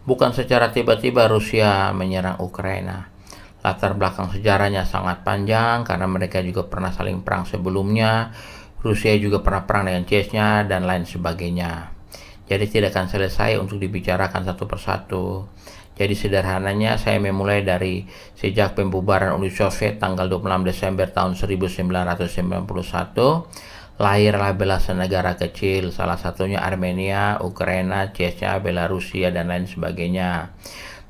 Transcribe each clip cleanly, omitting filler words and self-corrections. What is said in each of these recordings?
Bukan secara tiba-tiba Rusia menyerang Ukraina. Latar belakang sejarahnya sangat panjang karena mereka juga pernah saling perang sebelumnya. Rusia juga pernah perang dengan Chechnya dan lain sebagainya. Jadi tidak akan selesai untuk dibicarakan satu persatu. Jadi sederhananya saya memulai dari sejak pembubaran Uni Soviet tanggal 26 Desember tahun 1991. Lahirlah belasan negara kecil, salah satunya Armenia, Ukraina, Chechnya, Belarusia, dan lain sebagainya.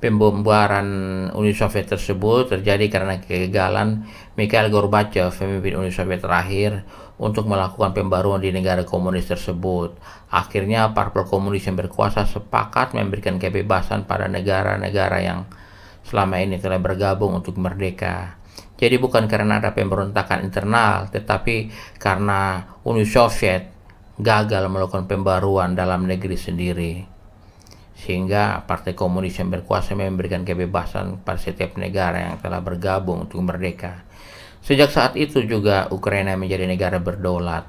Pembubaran Uni Soviet tersebut terjadi karena kegagalan Mikhail Gorbachev, pemimpin Uni Soviet terakhir, untuk melakukan pembaruan di negara komunis tersebut. Akhirnya, parpol komunis yang berkuasa sepakat memberikan kebebasan pada negara-negara yang selama ini telah bergabung untuk merdeka. Jadi bukan karena ada pemberontakan internal, tetapi karena Uni Soviet gagal melakukan pembaruan dalam negeri sendiri. Sehingga Partai Komunis yang berkuasa memberikan kebebasan pada setiap negara yang telah bergabung untuk merdeka. Sejak saat itu juga Ukraina menjadi negara berdaulat.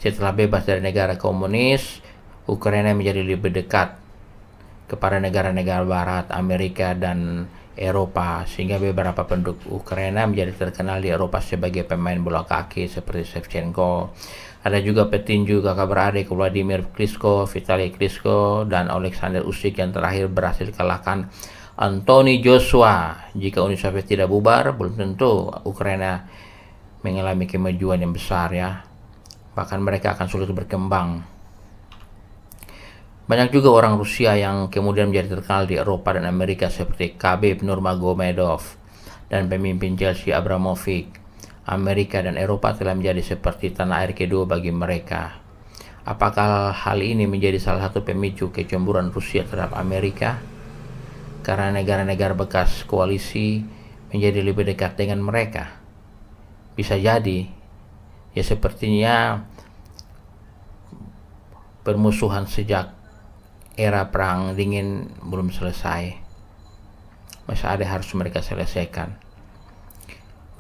Setelah bebas dari negara komunis, Ukraina menjadi lebih dekat kepada negara-negara Barat, Amerika, dan Eropa, sehingga beberapa penduduk Ukraina menjadi terkenal di Eropa sebagai pemain bola kaki seperti Shevchenko. Ada juga petinju kakak beradik Vladimir Klitschko, Vitaly Klitschko, dan Alexander Usyk yang terakhir berhasil kalahkan Anthony Joshua. Jika Uni Soviet tidak bubar, belum tentu Ukraina mengalami kemajuan yang besar ya. Bahkan mereka akan sulit berkembang. Banyak juga orang Rusia yang kemudian menjadi terkenal di Eropa dan Amerika seperti Khabib Nurmagomedov dan pemimpin Chelsea Abramovich. Amerika dan Eropa telah menjadi seperti tanah air kedua bagi mereka. Apakah hal ini menjadi salah satu pemicu kecemburuan Rusia terhadap Amerika? Karena negara-negara bekas koalisi menjadi lebih dekat dengan mereka. Bisa jadi, ya sepertinya permusuhan sejak era perang dingin belum selesai. Masih ada harus mereka selesaikan.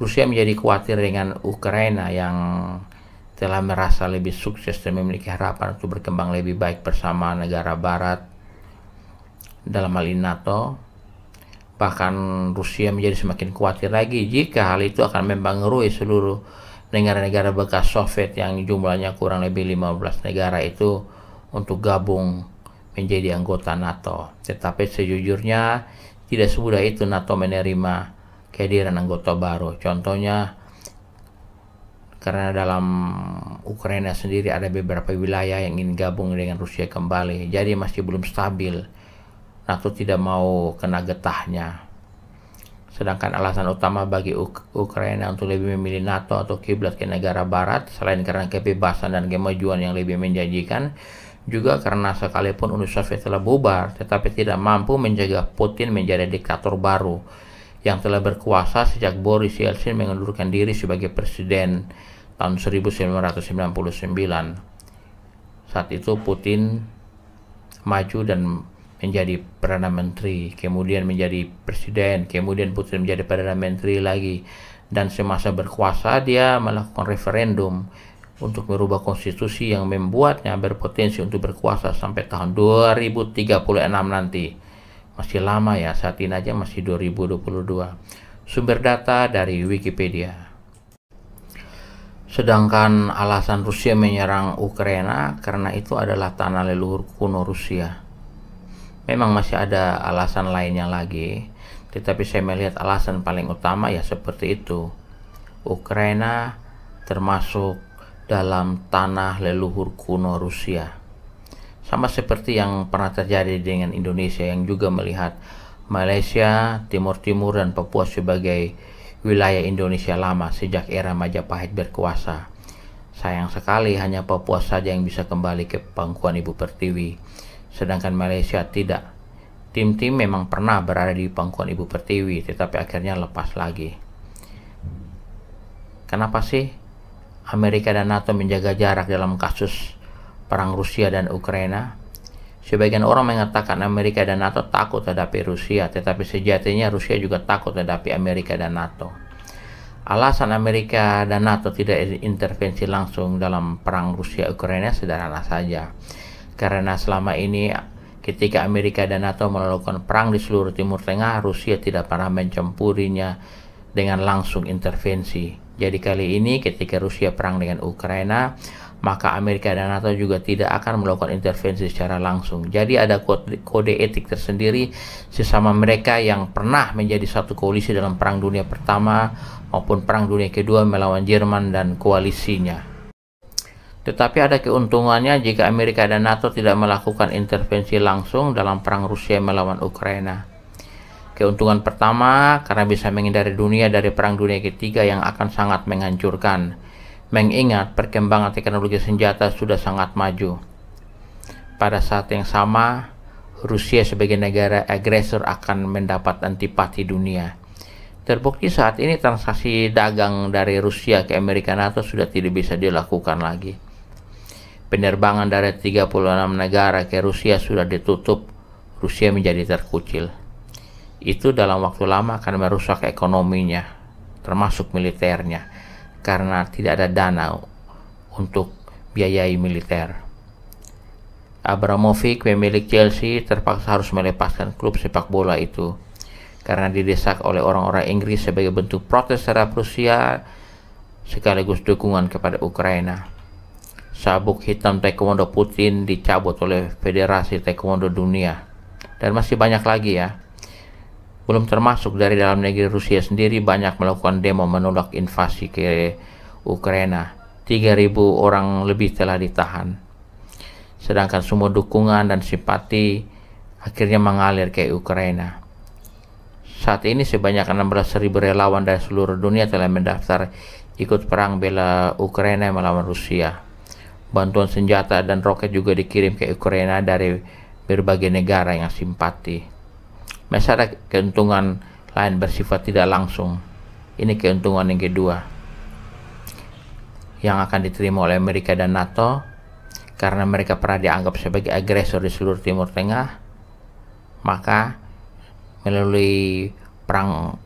Rusia menjadi khawatir dengan Ukraina yang telah merasa lebih sukses dan memiliki harapan untuk berkembang lebih baik bersama negara barat dalam hal ini NATO. Bahkan Rusia menjadi semakin khawatir lagi jika hal itu akan mempengaruhi seluruh negara-negara bekas Soviet yang jumlahnya kurang lebih 15 negara itu untuk gabung menjadi anggota NATO. Tetapi sejujurnya tidak semudah itu NATO menerima kehadiran anggota baru. Contohnya karena dalam Ukraina sendiri ada beberapa wilayah yang ingin gabung dengan Rusia kembali, jadi masih belum stabil. NATO tidak mau kena getahnya. Sedangkan alasan utama bagi Ukraina untuk lebih memilih NATO atau kiblat ke negara barat, selain karena kebebasan dan kemajuan yang lebih menjanjikan, juga karena sekalipun Uni Soviet telah bubar, tetapi tidak mampu menjaga Putin menjadi diktator baru yang telah berkuasa sejak Boris Yeltsin mengundurkan diri sebagai presiden tahun 1999. Saat itu Putin maju dan menjadi Perdana Menteri, kemudian menjadi presiden, kemudian Putin menjadi Perdana Menteri lagi, dan semasa berkuasa dia melakukan referendum untuk merubah konstitusi yang membuatnya berpotensi untuk berkuasa sampai tahun 2036 nanti. Masih lama ya, saat ini aja masih 2022. Sumber data dari Wikipedia. Sedangkan alasan Rusia menyerang Ukraina karena itu adalah tanah leluhur kuno Rusia. Memang masih ada alasan lainnya lagi, tetapi saya melihat alasan paling utama ya seperti itu. Ukraina termasuk dalam tanah leluhur kuno Rusia. Sama seperti yang pernah terjadi dengan Indonesia yang juga melihat Malaysia, Timur Timur, dan Papua sebagai wilayah Indonesia lama sejak era Majapahit berkuasa. Sayang sekali hanya Papua saja yang bisa kembali ke pangkuan Ibu Pertiwi, sedangkan Malaysia tidak. Tim-tim memang pernah berada di pangkuan Ibu Pertiwi, tetapi akhirnya lepas lagi. Kenapa sih Amerika dan NATO menjaga jarak dalam kasus perang Rusia dan Ukraina? Sebagian orang mengatakan Amerika dan NATO takut hadapi Rusia, tetapi sejatinya Rusia juga takut hadapi Amerika dan NATO. Alasan Amerika dan NATO tidak intervensi langsung dalam perang Rusia-Ukraina sederhana saja. Karena selama ini Ketika Amerika dan NATO melakukan perang di seluruh Timur Tengah, Rusia tidak pernah mencampurinya dengan langsung intervensi. Jadi kali ini ketika Rusia perang dengan Ukraina, maka Amerika dan NATO juga tidak akan melakukan intervensi secara langsung. Jadi ada kode etik tersendiri sesama mereka yang pernah menjadi satu koalisi dalam Perang Dunia Pertama maupun Perang Dunia Kedua melawan Jerman dan koalisinya. Tetapi ada keuntungannya jika Amerika dan NATO tidak melakukan intervensi langsung dalam perang Rusia melawan Ukraina. Keuntungan pertama, karena bisa menghindari dunia dari Perang Dunia Ketiga yang akan sangat menghancurkan. Mengingat perkembangan teknologi senjata sudah sangat maju. Pada saat yang sama, Rusia sebagai negara agresor akan mendapat antipati dunia. Terbukti saat ini transaksi dagang dari Rusia ke Amerika NATO sudah tidak bisa dilakukan lagi. Penerbangan dari 36 negara ke Rusia sudah ditutup, Rusia menjadi terkucil. Itu dalam waktu lama akan merusak ekonominya, termasuk militernya, karena tidak ada dana untuk biayai militer. Abramovich, pemilik Chelsea, terpaksa harus melepaskan klub sepak bola itu, karena didesak oleh orang-orang Inggris sebagai bentuk protes terhadap Rusia, sekaligus dukungan kepada Ukraina. Sabuk hitam taekwondo Putin dicabut oleh Federasi Taekwondo Dunia, dan masih banyak lagi ya. Belum termasuk dari dalam negeri Rusia sendiri banyak melakukan demo menolak invasi ke Ukraina. 3.000 orang lebih telah ditahan. Sedangkan semua dukungan dan simpati akhirnya mengalir ke Ukraina. Saat ini sebanyak 16.000 relawan dari seluruh dunia telah mendaftar ikut perang bela Ukraina melawan Rusia. Bantuan senjata dan roket juga dikirim ke Ukraina dari berbagai negara yang simpati. Masih ada keuntungan lain bersifat tidak langsung. Ini keuntungan yang kedua yang akan diterima oleh Amerika dan NATO karena mereka pernah dianggap sebagai agresor di seluruh Timur Tengah. Maka melalui perang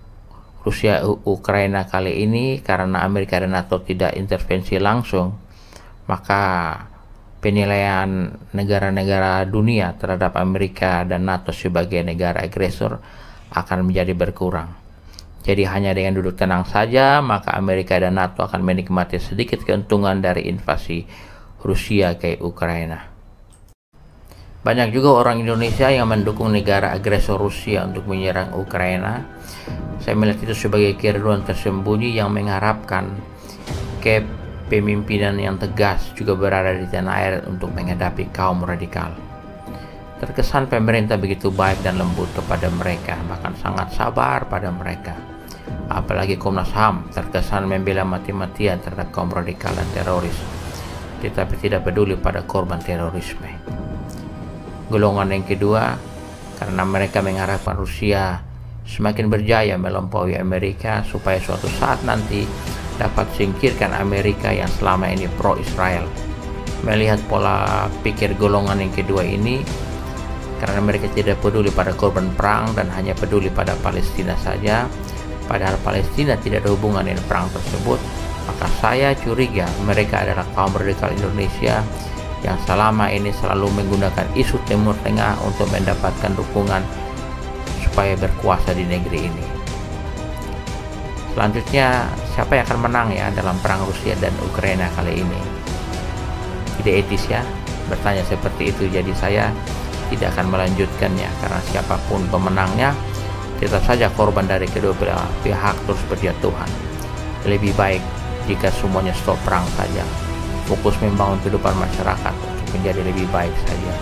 Rusia-Ukraina kali ini, karena Amerika dan NATO tidak intervensi langsung, maka penilaian negara-negara dunia terhadap Amerika dan NATO sebagai negara agresor akan menjadi berkurang. Jadi hanya dengan duduk tenang saja, maka Amerika dan NATO akan menikmati sedikit keuntungan dari invasi Rusia ke Ukraina. Banyak juga orang Indonesia yang mendukung negara agresor Rusia untuk menyerang Ukraina. Saya melihat itu sebagai kerinduan tersembunyi yang mengharapkan pemimpinan yang tegas juga berada di tanah air untuk menghadapi kaum radikal. Terkesan pemerintah begitu baik dan lembut kepada mereka, bahkan sangat sabar pada mereka. Apalagi Komnas HAM terkesan membela mati-matian terhadap kaum radikal dan teroris, tetapi tidak peduli pada korban terorisme. Golongan yang kedua, karena mereka mengharapkan Rusia semakin berjaya melampaui Amerika supaya suatu saat nanti dapat singkirkan Amerika yang selama ini pro-Israel. Melihat pola pikir golongan yang kedua ini, karena mereka tidak peduli pada korban perang dan hanya peduli pada Palestina saja, padahal Palestina tidak ada hubungan dengan perang tersebut, maka saya curiga mereka adalah kaum radikal Indonesia yang selama ini selalu menggunakan isu Timur Tengah untuk mendapatkan dukungan supaya berkuasa di negeri ini. Selanjutnya, siapa yang akan menang ya dalam perang Rusia dan Ukraina kali ini? Tidak etis ya bertanya seperti itu, jadi saya tidak akan melanjutkannya, karena siapapun pemenangnya tetap saja korban dari kedua belah pihak terus berjatuhan. Lebih baik jika semuanya stop perang saja, fokus membangun kehidupan masyarakat untuk menjadi lebih baik saja.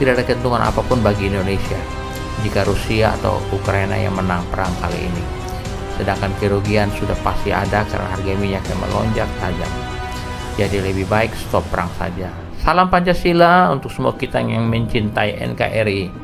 Tidak ada keuntungan apapun bagi Indonesia jika Rusia atau Ukraina yang menang perang kali ini. Sedangkan kerugian sudah pasti ada karena harga minyak yang melonjak tajam. Jadi lebih baik stop perang saja. Salam Pancasila untuk semua kita yang mencintai NKRI.